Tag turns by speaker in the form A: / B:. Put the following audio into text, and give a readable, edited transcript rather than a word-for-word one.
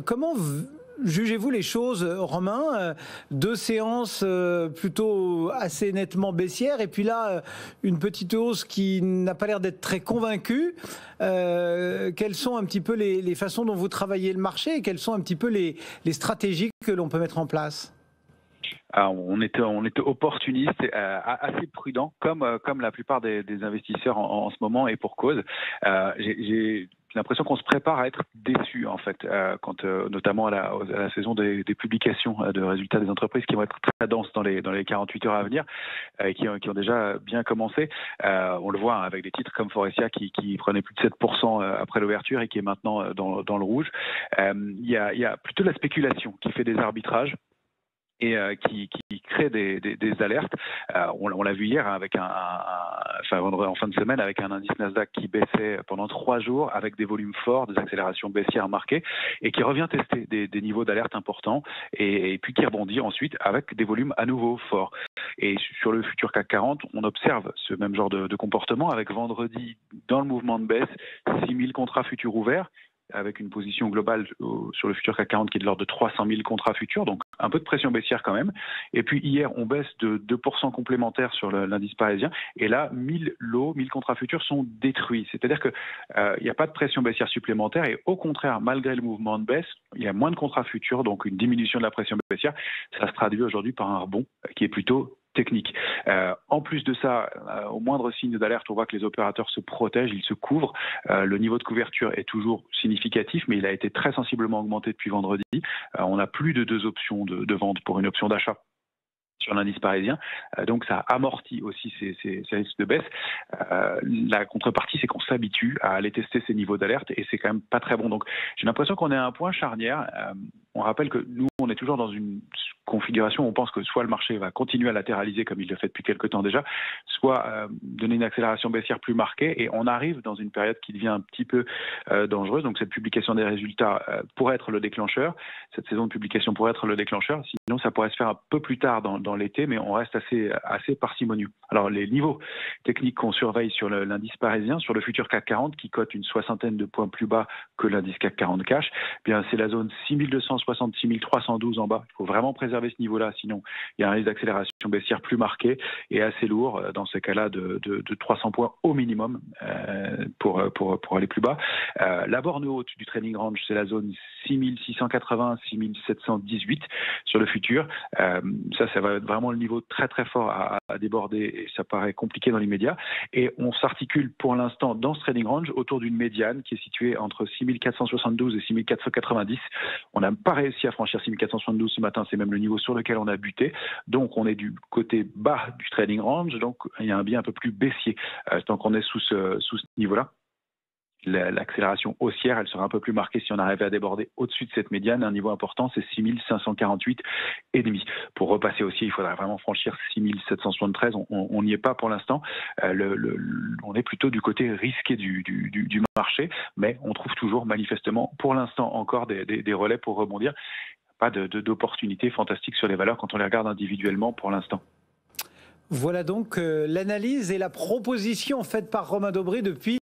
A: Comment jugez-vous les choses, Romain? Deux séances plutôt assez nettement baissières, et puis là, une petite hausse qui n'a pas l'air d'être très convaincue. Quelles sont un petit peu les façons dont vous travaillez le marché, et quelles sont un petit peu les stratégies que l'on peut mettre en place?
B: Alors, on était opportuniste, assez prudent, comme la plupart des investisseurs en ce moment, et pour cause. J'ai l'impression qu'on se prépare à être déçu, en fait, quand notamment à la saison des publications de résultats des entreprises qui vont être très denses dans les 48 heures à venir, et qui ont déjà bien commencé. On le voit, hein, avec des titres comme Forestia qui prenait plus de 7% après l'ouverture et qui est maintenant dans le rouge. Il y a plutôt la spéculation qui fait des arbitrages et qui crée des alertes. On l'a vu hier, hein, avec en fin de semaine, avec un indice Nasdaq qui baissait pendant 3 jours, avec des volumes forts, des accélérations baissières marquées, et qui revient tester des niveaux d'alerte importants, et puis qui rebondit ensuite avec des volumes à nouveau forts. Et sur le futur CAC 40, on observe ce même genre de comportement, avec vendredi, dans le mouvement de baisse, 6000 contrats futurs ouverts, avec une position globale sur le futur CAC 40 qui est de l'ordre de 300 000 contrats futurs, donc un peu de pression baissière quand même. Et puis hier, on baisse de 2% complémentaires sur l'indice parisien, et là, 1000 contrats futurs sont détruits. C'est-à-dire que il n'y a pas de pression baissière supplémentaire, et au contraire, malgré le mouvement de baisse, il y a moins de contrats futurs, donc une diminution de la pression baissière. Ça se traduit aujourd'hui par un rebond qui est plutôt technique. En plus de ça, au moindre signe d'alerte, on voit que les opérateurs se protègent, ils se couvrent. Le niveau de couverture est toujours significatif, mais il a été très sensiblement augmenté depuis vendredi. On a plus de 2 options de vente pour une option d'achat sur l'indice parisien, donc ça amortit aussi ces risques de baisse. La contrepartie, c'est qu'on s'habitue à aller tester ces niveaux d'alerte, et c'est quand même pas très bon. Donc j'ai l'impression qu'on est à un point charnière. On rappelle que nous, on est toujours dans une configuration où on pense que soit le marché va continuer à latéraliser comme il le fait depuis quelques temps déjà, soit donner une accélération baissière plus marquée, et on arrive dans une période qui devient un petit peu dangereuse. Donc cette publication des résultats pourrait être le déclencheur, cette saison de publication pourrait être le déclencheur, sinon ça pourrait se faire un peu plus tard dans l'été, mais on reste assez parcimonieux. Alors les niveaux techniques qu'on surveille sur l'indice parisien, sur le futur CAC 40 qui cote une 60aine de points plus bas que l'indice CAC 40 cash, eh bien c'est la zone 6260, 6312 en bas. Il faut vraiment préserver ce niveau-là, sinon il y a un risque d'accélération baissière plus marqué et assez lourd, dans ces cas-là de 300 points au minimum pour aller plus bas. La borne haute du trading range, c'est la zone 6680, 6718 sur le futur. Ça va être vraiment le niveau très très fort à déborder, et ça paraît compliqué dans l'immédiat. Et on s'articule pour l'instant dans ce trading range autour d'une médiane qui est située entre 6472 et 6490. On n'a pas réussi à franchir 6472 ce matin, c'est même le niveau sur lequel on a buté. Donc on est du côté bas du trading range, donc il y a un biais un peu plus baissier. Donc on est sous ce niveau-là. L'accélération haussière, elle sera un peu plus marquée si on arrive à déborder au-dessus de cette médiane. Un niveau important, c'est 6548 et demi. Pour repasser haussier, il faudra vraiment franchir 6773. On n'y est pas pour l'instant. On est plutôt du côté risqué du marché, mais on trouve toujours manifestement, pour l'instant, encore des relais pour rebondir. Pas d'opportunités fantastiques sur les valeurs quand on les regarde individuellement pour l'instant.
A: Voilà donc l'analyse et la proposition faite par Romain Dobré depuis